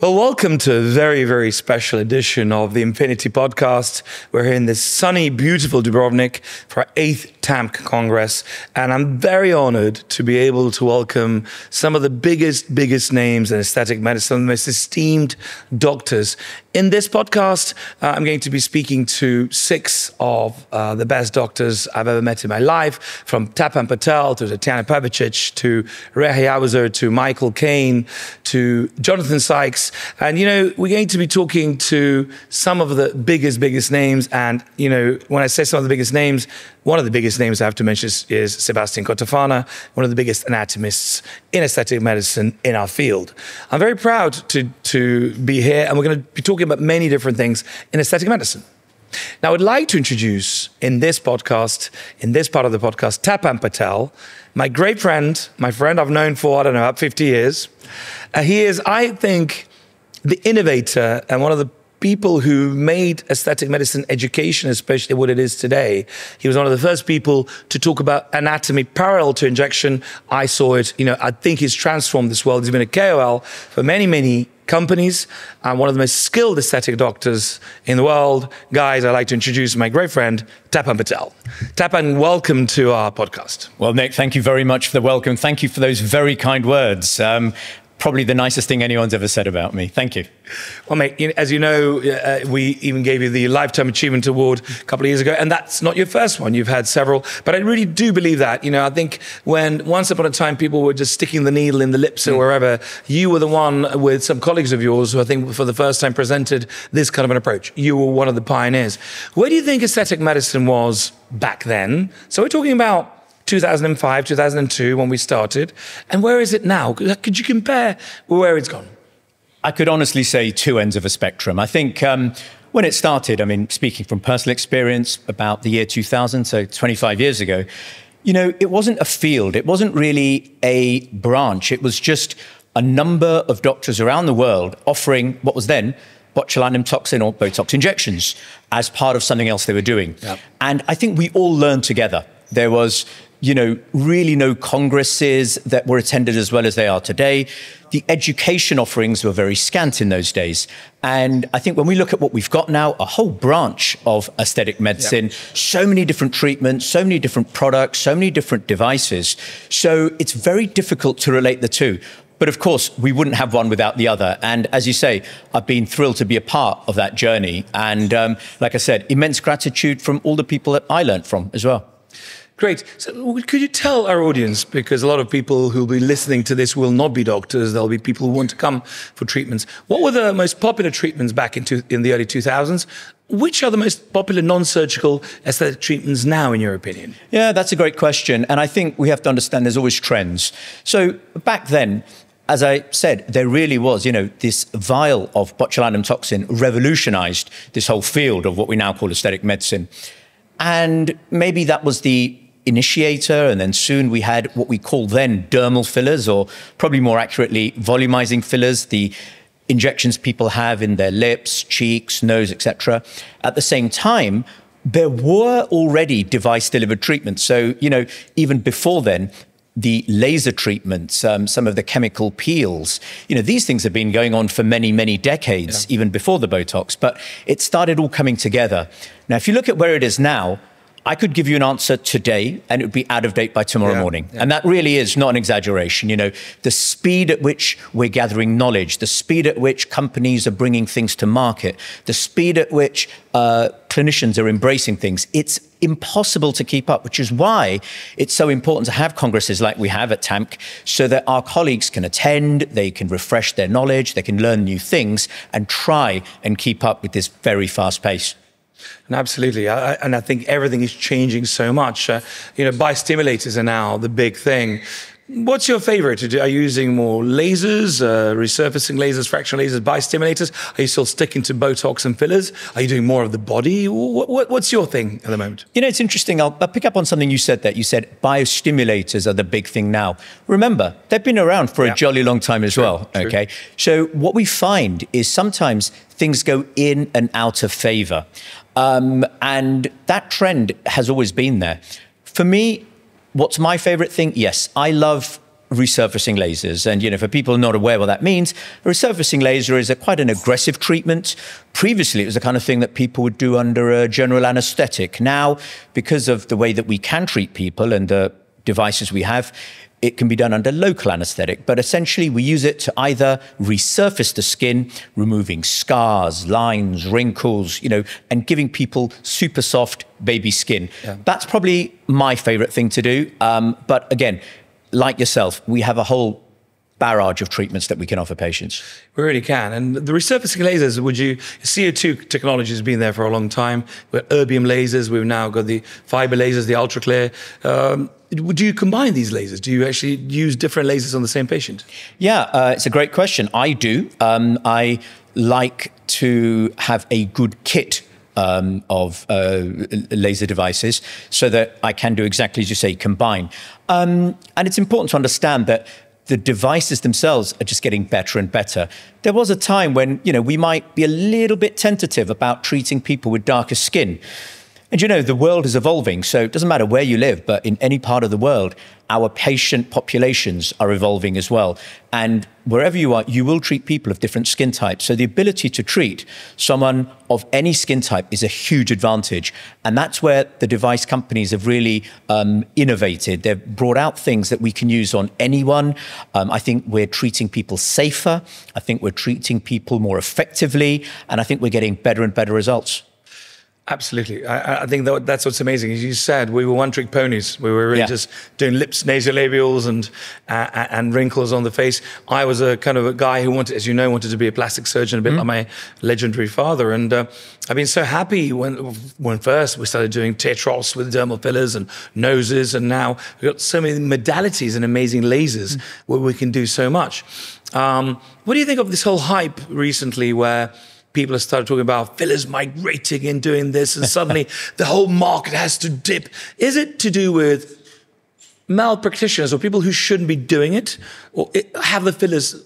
Well, welcome to a very, very special edition of the Infinity Podcast. We're here in this sunny, beautiful Dubrovnik for our 8th TAMC Congress. And I'm very honored to be able to welcome some of the biggest names in aesthetic medicine, the most esteemed doctors. In this podcast, I'm going to be speaking to 6 of the best doctors I've ever met in my life, from Tapan Patel to Tapan Milojevic to Rehe Hauser to Michael Caine to Jonathan Sykes. And, we're going to be talking to some of the biggest names. And, when I say some of the biggest names, one of the biggest names I have to mention is Sebastian Cotofana, one of the biggest anatomists in aesthetic medicine in our field. I'm very proud to be here, and we're going to be talking about many different things in aesthetic medicine. Now, I'd like to introduce in this podcast, in this part of the podcast, Tapan Patel, my great friend, my friend I've known for, about 50 years. He is, I think, the innovator and one of the people who made aesthetic medicine education, especially what it is today. He was one of the first people to talk about anatomy parallel to injection. I saw it, I think he's transformed this world. He's been a KOL for many companies and one of the most skilled aesthetic doctors in the world. Guys, I'd like to introduce my great friend, Tapan Patel. Tapan, welcome to our podcast. Well, Nick, thank you very much for the welcome. Thank you for those very kind words. Probably the nicest thing anyone's ever said about me. Thank you. Well, mate, as you know, we even gave you the Lifetime Achievement Award a couple of years ago, and that's not your first one. You've had several, but I really do believe that. I think when once upon a time people were just sticking the needle in the lips or wherever, you were the one with some colleagues of yours who I think for the first time presented this kind of an approach. You were one of the pioneers. Where do you think aesthetic medicine was back then? So we're talking about 2005, 2002, when we started. And where is it now? Could you compare where it's gone? I could honestly say 2 ends of a spectrum. I think when it started, speaking from personal experience, about the year 2000, so 25 years ago, it wasn't a field. It wasn't really a branch. It was just a number of doctors around the world offering what was then botulinum toxin or Botox injections as part of something else they were doing. Yep. And I think we all learned together. There was really no congresses that were attended as well as they are today. The education offerings were very scant in those days. And I think when we look at what we've got now, a whole branch of aesthetic medicine, yep. So many different treatments, so many different products, so many different devices. So it's very difficult to relate the two. But of course, we wouldn't have one without the other. And as you say, I've been thrilled to be a part of that journey. And like I said, immense gratitude from all the people that I learned from as well. Great. So could you tell our audience, because a lot of people who'll be listening to this will not be doctors, there'll be people who want to come for treatments. What were the most popular treatments back in the early 2000s? Which are the most popular non-surgical aesthetic treatments now, in your opinion? Yeah, that's a great question. And I think we have to understand there's always trends. So back then, as I said, there really was, this vial of botulinum toxin revolutionized this whole field of what we now call aesthetic medicine. And maybe that was the initiator, and then soon we had what we call then dermal fillers, or probably more accurately, volumizing fillers, the injections people have in their lips, cheeks, nose, etc. At the same time, there were already device-delivered treatments. So, even before then, the laser treatments, some of the chemical peels, these things have been going on for many decades, yeah. Even before the Botox, but it started all coming together. Now, if you look at where it is now, I could give you an answer today and it would be out of date by tomorrow morning. Yeah. And that really is not an exaggeration. The speed at which we're gathering knowledge, the speed at which companies are bringing things to market, the speed at which clinicians are embracing things, it's impossible to keep up, which is why it's so important to have congresses like we have at TAMC so that our colleagues can attend, they can refresh their knowledge, they can learn new things and try and keep up with this very fast pace. And absolutely. And I think everything is changing so much. Biostimulators are now the big thing. What's your favorite? Are you using more lasers, resurfacing lasers, fractional lasers, biostimulators? Are you still sticking to Botox and fillers? Are you doing more of the body? What's your thing at the moment? It's interesting. I'll pick up on something you said there. You said biostimulators are the big thing now. Remember, they've been around for a jolly long time as well. True. Okay. So what we find is sometimes things go in and out of favor. And that trend has always been there. For me, what's my favorite thing? Yes, I love resurfacing lasers. And, for people not aware what that means, a resurfacing laser is quite an aggressive treatment. Previously, it was the kind of thing that people would do under a general anesthetic. Now, because of the way that we can treat people and the devices we have, it can be done under local anesthetic, but essentially we use it to either resurface the skin, removing scars, lines, wrinkles, and giving people super soft baby skin. Yeah. That's probably my favorite thing to do. But again, like yourself, we have a whole barrage of treatments that we can offer patients. We really can. And the resurfacing lasers, CO2 technology has been there for a long time. We've got erbium lasers, we've now got the fiber lasers, the ultra clear. Do you combine these lasers? Do you actually use different lasers on the same patient? Yeah, it's a great question. I do. I like to have a good kit of laser devices so that I can do exactly as you say, combine. And it's important to understand that the devices themselves are just getting better and better. There was a time when, we might be a little bit tentative about treating people with darker skin. And the world is evolving, so it doesn't matter where you live, but in any part of the world, our patient populations are evolving as well. And wherever you are, you will treat people of different skin types. So the ability to treat someone of any skin type is a huge advantage. And that's where the device companies have really innovated. They've brought out things that we can use on anyone. I think we're treating people safer. I think we're treating people more effectively. And I think we're getting better and better results. Absolutely. I think that's what's amazing. As you said, we were one-trick ponies. We were really just doing lips, nasolabials and wrinkles on the face. I was a kind of a guy who wanted to be a plastic surgeon, a bit like my legendary father. And I've been so happy when first we started doing tetros with dermal fillers and noses. And now we've got so many modalities and amazing lasers where we can do so much. What do you think of this whole hype recently where people have started talking about fillers migrating and doing this, and suddenly the whole market has to dip? Is it to do with male practitioners or people who shouldn't be doing it? Or have the fillers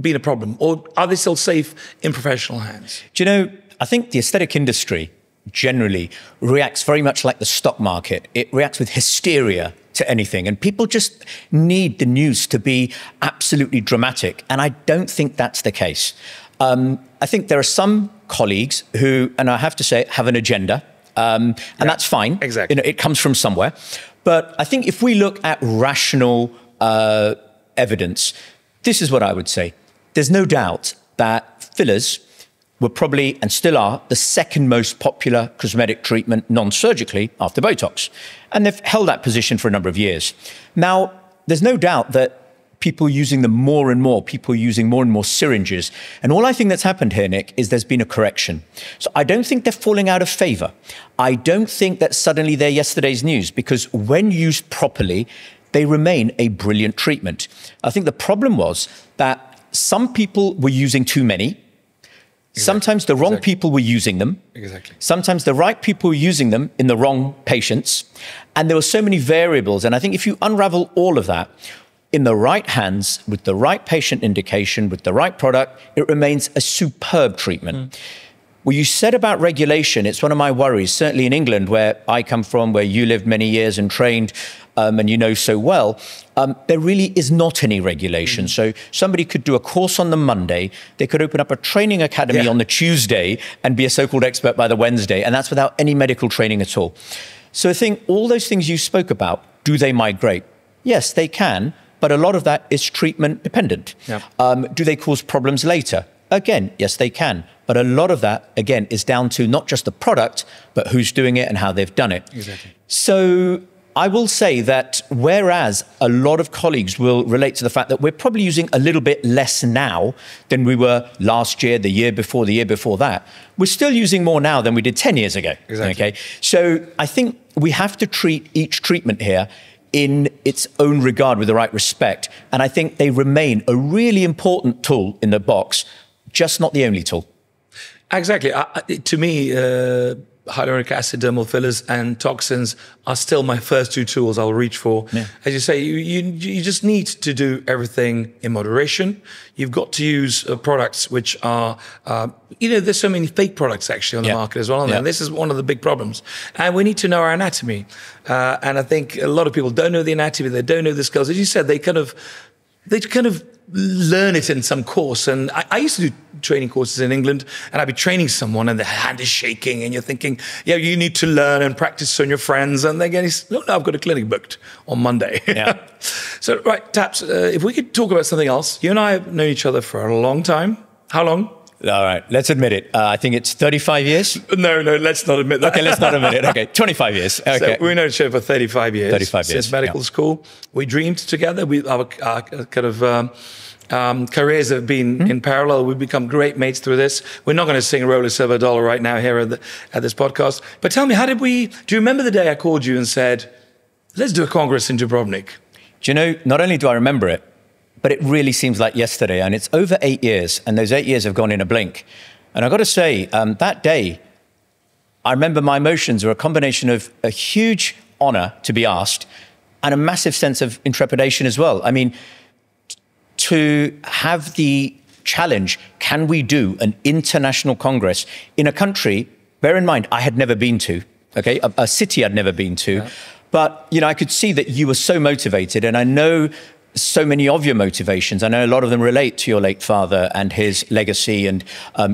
been a problem? Or are they still safe in professional hands? Do I think the aesthetic industry generally reacts very much like the stock market. It reacts with hysteria to anything. And people just need the news to be absolutely dramatic. And I don't think that's the case. I think there are some colleagues who, and I have to say, have an agenda, and that's fine. Exactly. It comes from somewhere. But I think if we look at rational evidence, this is what I would say. There's no doubt that fillers were probably, and still are, the second most popular cosmetic treatment non-surgically after Botox. And they've held that position for a number of years. Now, there's no doubt that people using them more and more, people using more and more syringes. And all I think that's happened here, Nick, is there's been a correction. So I don't think they're falling out of favor. I don't think that suddenly they're yesterday's news, because when used properly, they remain a brilliant treatment. I think the problem was that some people were using too many. Exactly. Sometimes the wrong people were using them. Exactly. Sometimes the right people were using them in the wrong patients. And there were so many variables. And I think if you unravel all of that, in the right hands, with the right patient indication, with the right product, it remains a superb treatment. What you said about regulation, it's one of my worries, certainly in England, where I come from, where you lived many years and trained, and you know so well, there really is not any regulation. So somebody could do a course on the Monday, they could open up a training academy on the Tuesday and be a so-called expert by the Wednesday, and that's without any medical training at all. So I think all those things you spoke about, do they migrate? Yes, they can. But a lot of that is treatment dependent. Do they cause problems later? Again, yes, they can. But a lot of that, again, is down to not just the product, but who's doing it and how they've done it. Exactly. So I will say that whereas a lot of colleagues will relate to the fact that we're probably using a little bit less now than we were last year, the year before that, we're still using more now than we did 10 years ago. Exactly. Okay? So I think we have to treat each treatment here in its own regard with the right respect. And I think they remain a really important tool in the box, just not the only tool. Exactly. To me, hyaluronic acid, dermal fillers and toxins are still my first two tools I'll reach for. As you say, you just need to do everything in moderation. You've got to use products which are, there's so many fake products actually on the market as well. And this is one of the big problems. And we need to know our anatomy. And I think a lot of people don't know the anatomy, they don't know the skills. As you said, they kind of they kind of learn it in some course. And I used to do training courses in England, and I'd be training someone and the hand is shaking and you're thinking, yeah, you need to learn and practice on your friends. And they're getting, no, I've got a clinic booked on Monday. Yeah. So, right, Taps, if we could talk about something else. You and I have known each other for a long time. How long? All right, let's admit it. I think it's 35 years. No, let's not admit that. Okay, let's not admit it. Okay, 25 years. Okay. So we know each other for 35 years. 35 years. Since medical school. We dreamed together. Our kind of careers have been in parallel. We've become great mates through this. We're not going to sing Roll a Silver Dollar right now here at this podcast. But tell me, do you remember the day I called you and said, let's do a Congress in Dubrovnik? Do you know, not only do I remember it, but it really seems like yesterday, and it's over 8 years, and those 8 years have gone in a blink. And I've got to say, that day, I remember my emotions were a combination of a huge honor to be asked and a massive sense of intrepidation as well. I mean, to have the challenge, can we do an international Congress in a country, bear in mind, I had never been to, okay, a city I'd never been to, yeah. But, you know, I could see that you were so motivated, and I know so many of your motivations. I know a lot of them relate to your late father and his legacy and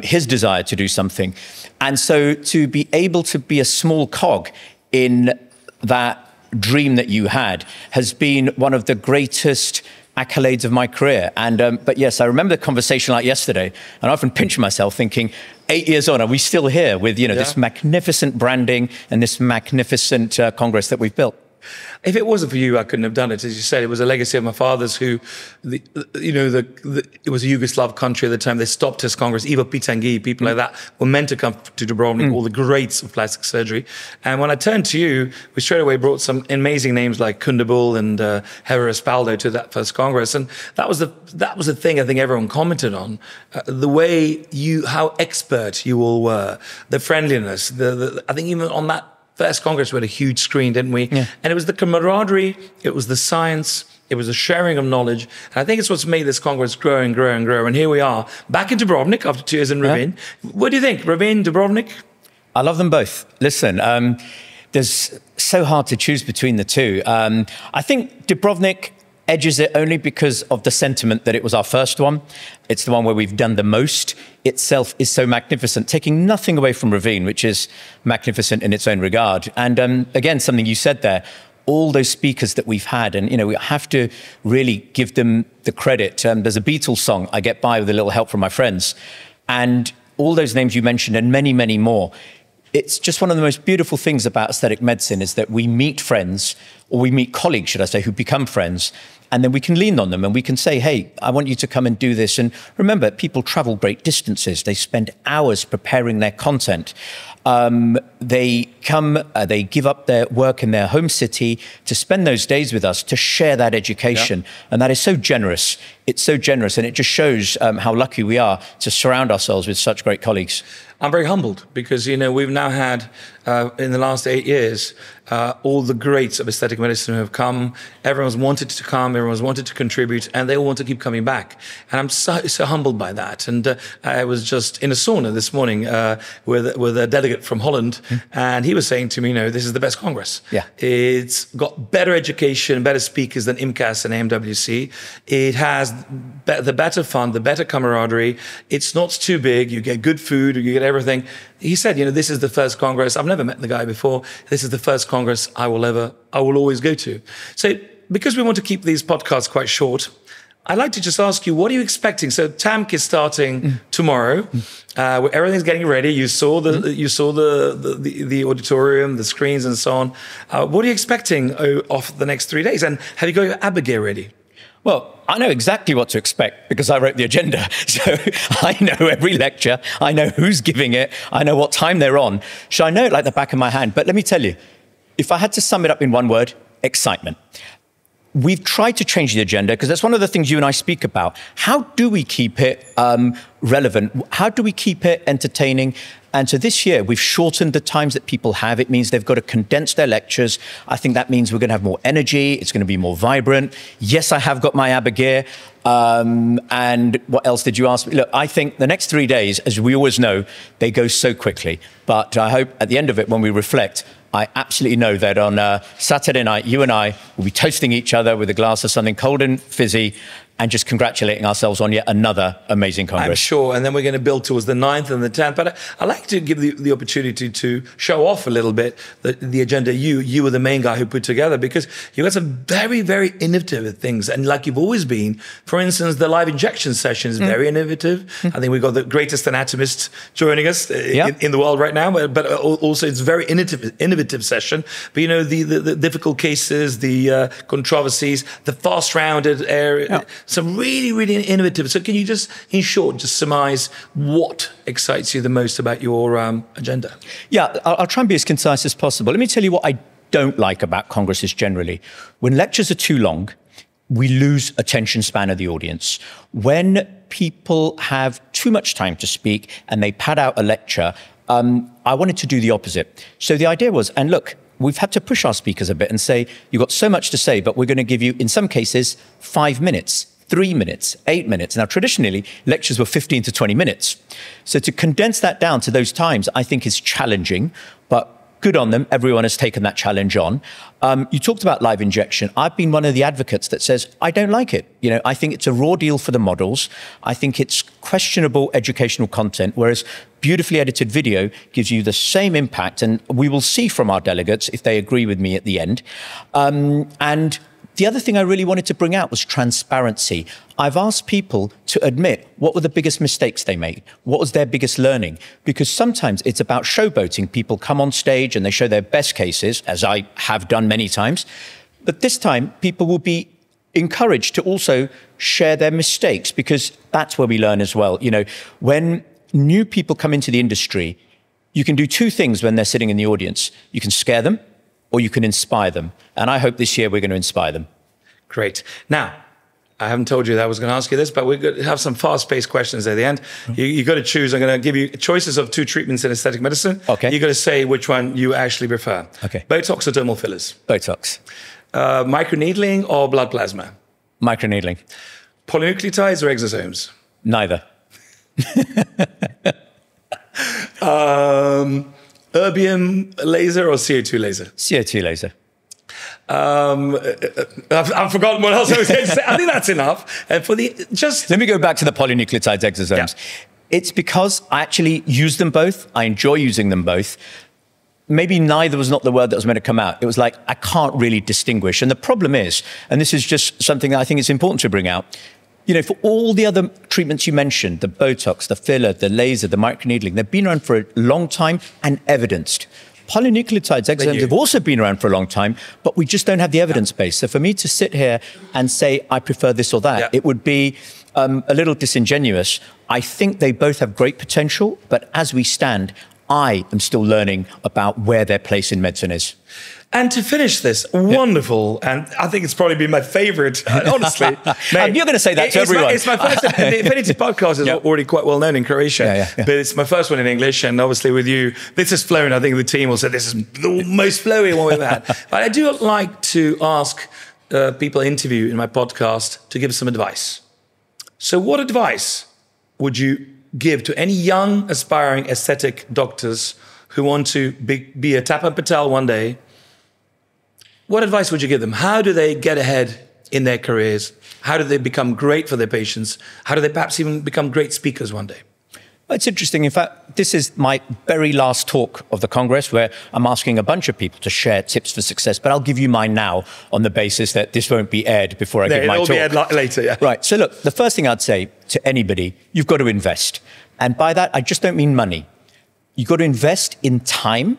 his desire to do something. And so to be able to be a small cog in that dream that you had has been one of the greatest accolades of my career. And but yes, I remember the conversation like yesterday, and I often pinch myself thinking, 8 years on, are we still here with, you know, this magnificent branding and this magnificent Congress that we've built? If it wasn't for you, I couldn't have done it. As you said, it was a legacy of my father's it was a Yugoslav country at the time. They stopped his Congress. Ivo Pitanguy, people like that were meant to come to Dubrovnik, all the greats of plastic surgery. And when I turned to you, we straight away brought some amazing names like Kundabul and Hera Espaldo to that first Congress. And that was the thing I think everyone commented on. The way how expert you all were, the friendliness, I think even on that first Congress, we had a huge screen, didn't we? Yeah. And it was the camaraderie, it was the science, it was the sharing of knowledge. And I think it's what's made this Congress grow and grow and grow. And here we are, back in Dubrovnik after 2 years in Ravin. Yeah. What do you think, Ravin, Dubrovnik? I love them both. Listen, there's so hard to choose between the two. I think Dubrovnik edges it only because of the sentiment that it was our first one. It's the one where we've done the most. Itself is so magnificent, taking nothing away from Ravin, which is magnificent in its own regard. And again, something you said there, all those speakers that we've had, and, you know, we have to really give them the credit. There's a Beatles song, I Get By With a Little Help From My Friends. And all those names you mentioned and many, many more. It's just one of the most beautiful things about aesthetic medicine is that we meet friends, or we meet colleagues, should I say, who become friends, and then we can lean on them and we can say, hey, I want you to come and do this. And remember, people travel great distances. They spend hours preparing their content. They come, they give up their work in their home city to spend those days with us, to share that education. Yeah. And that is so generous. It's so generous. And it just shows how lucky we are to surround ourselves with such great colleagues. I'm very humbled because, you know, we've now had, in the last 8 years, all the greats of aesthetic medicine who have come. Everyone's wanted to come, everyone's wanted to contribute, and they all want to keep coming back. And I'm so humbled by that. And I was just in a sauna this morning with a delegate from Holland, and he was saying to me, you know, this is the best Congress. Yeah. It's got better education, better speakers than IMCAS and AMWC. It has the better fun, the better camaraderie. It's not too big. You get good food, you get everything. He said, you know, this is the first Congress. I've never met the guy before. This is the first Congress I will always go to. So because we want to keep these podcasts quite short, I'd like to just ask you, what are you expecting? So TAMC is starting tomorrow. Everything's getting ready. You saw the auditorium, the screens and so on. What are you expecting of the next 3 days? And have you got your ABBA gear ready? Well, I know exactly what to expect because I wrote the agenda. So I know every lecture. I know who's giving it. I know what time they're on. So I know it like the back of my hand. But let me tell you, if I had to sum it up in one word, excitement. We've tried to change the agenda because that's one of the things you and I speak about. How do we keep it relevant? How do we keep it entertaining? And so this year, we've shortened the times that people have. It means they've got to condense their lectures. I think that means we're going to have more energy. It's going to be more vibrant. Yes, I have got my ABBA gear. And what else did you ask me? Look, I think the next 3 days, as we always know, they go so quickly. But I hope at the end of it, when we reflect, I absolutely know that on Saturday night, you and I will be toasting each other with a glass of something cold and fizzy. and just congratulating ourselves on yet another amazing Congress. I'm sure. And then we're going to build towards the 9th and the 10th. But I like to give the opportunity to show off a little bit the agenda you were the main guy who put together, because you got some very, very innovative things. And like you've always been, for instance, the live injection session is very innovative. I think we've got the greatest anatomist joining us in the world right now. But also it's a very innovative session. But, you know, the difficult cases, the controversies, the fast-rounded area, some really, really innovative. So can you just, in short, just surmise what excites you the most about your agenda? Yeah, I'll try and be as concise as possible. Let me tell you what I don't like about congresses generally. When lectures are too long, we lose attention span of the audience. When people have too much time to speak and they pad out a lecture, I wanted to do the opposite. So the idea was, and look, we've had to push our speakers a bit and say, you've got so much to say, but we're going to give you, in some cases, 5 minutes, 3 minutes, 8 minutes. Now, traditionally, lectures were 15 to 20 minutes. So to condense that down to those times, I think is challenging, but good on them. Everyone has taken that challenge on. You talked about live injection. I've been one of the advocates that says, I don't like it. You know, I think it's a raw deal for the models. I think it's questionable educational content, whereas beautifully edited video gives you the same impact. And we will see from our delegates if they agree with me at the end. And the other thing I really wanted to bring out was transparency. I've asked people to admit what were the biggest mistakes they made, what was their biggest learning, because sometimes it's about showboating. People come on stage and they show their best cases, as I have done many times. But this time, people will be encouraged to also share their mistakes, because that's where we learn as well. You know, when new people come into the industry, you can do two things when they're sitting in the audience. You can scare them, or you can inspire them. And I hope this year we're going to inspire them. Great. Now, I haven't told you that I was going to ask you this, but we're going to have some fast-paced questions at the end. You've got to choose. I'm going to give you choices of 2 treatments in aesthetic medicine. Okay. You've got to say which one you actually prefer. Okay. Botox or dermal fillers? Botox. Microneedling or blood plasma? Microneedling. Polynucleotides or exosomes? Neither. Erbium laser or CO2 laser? CO2 laser. I've forgotten what else I was going to say. I think that's enough. And for the let me go back to the polynucleotides, exosomes. Yeah. It's because I actually use them both. I enjoy using them both. Maybe neither was not the word that was meant to come out. It was like, I can't really distinguish. And the problem is, and this is just something that I think it's important to bring out, you know, for all the other treatments you mentioned, the Botox, the filler, the laser, the microneedling, they've been around for a long time and evidenced. Polynucleotides, exosomes have also been around for a long time, but we just don't have the evidence base. So for me to sit here and say, I prefer this or that, it would be a little disingenuous. I think they both have great potential, but as we stand, I am still learning about where their place in medicine is. And to finish this, wonderful, and I think it's probably been my favorite, honestly. Mate, you're going to say that to everyone. It's my first, the Infinity Podcast is already quite well known in Croatia, but it's my first one in English, and obviously with you, this has flown. I think the team will say this is the most flowy one we've had. But I do like to ask people I interview in my podcast to give some advice. So what advice would you give to any young, aspiring aesthetic doctors who want to be a Tapan Patel one day? What advice would you give them? How do they get ahead in their careers? How do they become great for their patients? How do they perhaps even become great speakers one day? Well, it's interesting. In fact, this is my very last talk of the Congress, where I'm asking a bunch of people to share tips for success, but I'll give you mine now on the basis that this won't be aired before I give my talk. It'll be aired later, Right. So look, the first thing I'd say to anybody, you've got to invest. And by that, I just don't mean money. You've got to invest in time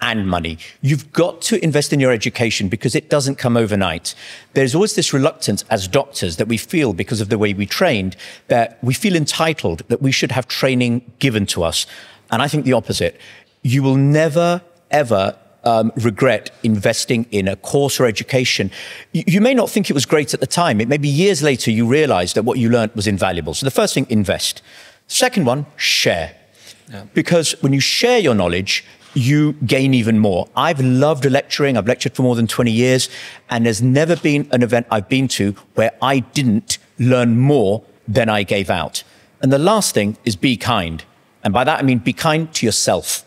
and money. You've got to invest in your education, because it doesn't come overnight. There's always this reluctance as doctors that we feel, because of the way we trained, that we feel entitled, that we should have training given to us. And I think the opposite. You will never, ever regret investing in a course or education. You may not think it was great at the time. It may be years later you realize that what you learned was invaluable. So the first thing, invest. Second one, share. Because when you share your knowledge, you gain even more. I've loved lecturing. I've lectured for more than 20 years, and there's never been an event I've been to where I didn't learn more than I gave out. And the last thing is be kind. And by that, I mean be kind to yourself.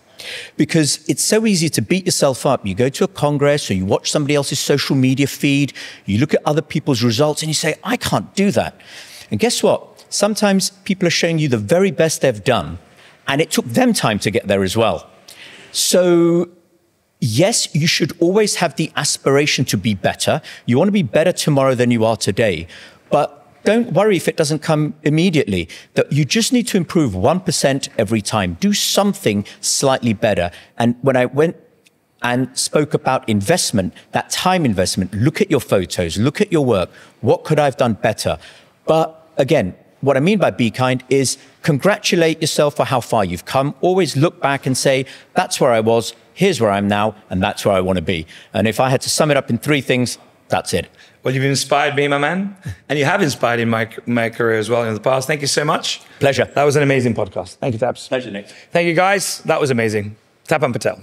Because it's so easy to beat yourself up. You go to a congress or you watch somebody else's social media feed, you look at other people's results and you say, I can't do that. And guess what? Sometimes people are showing you the very best they've done, and it took them time to get there as well. So yes, you should always have the aspiration to be better. You want to be better tomorrow than you are today. But don't worry if it doesn't come immediately. That you just need to improve 1% every time. Do something slightly better. And when I went and spoke about investment, that time investment, look at your photos, look at your work. What could I have done better? But again, what I mean by be kind is congratulate yourself for how far you've come. Always look back and say, that's where I was, here's where I am now, and that's where I want to be. And if I had to sum it up in 3 things, that's it. Well, you've inspired me, my man. And you have inspired in my career as well in the past. Thank you so much. Pleasure. That was an amazing podcast. Thank you, Tabs. Pleasure, Nick. Thank you, guys. That was amazing. Tapan Patel.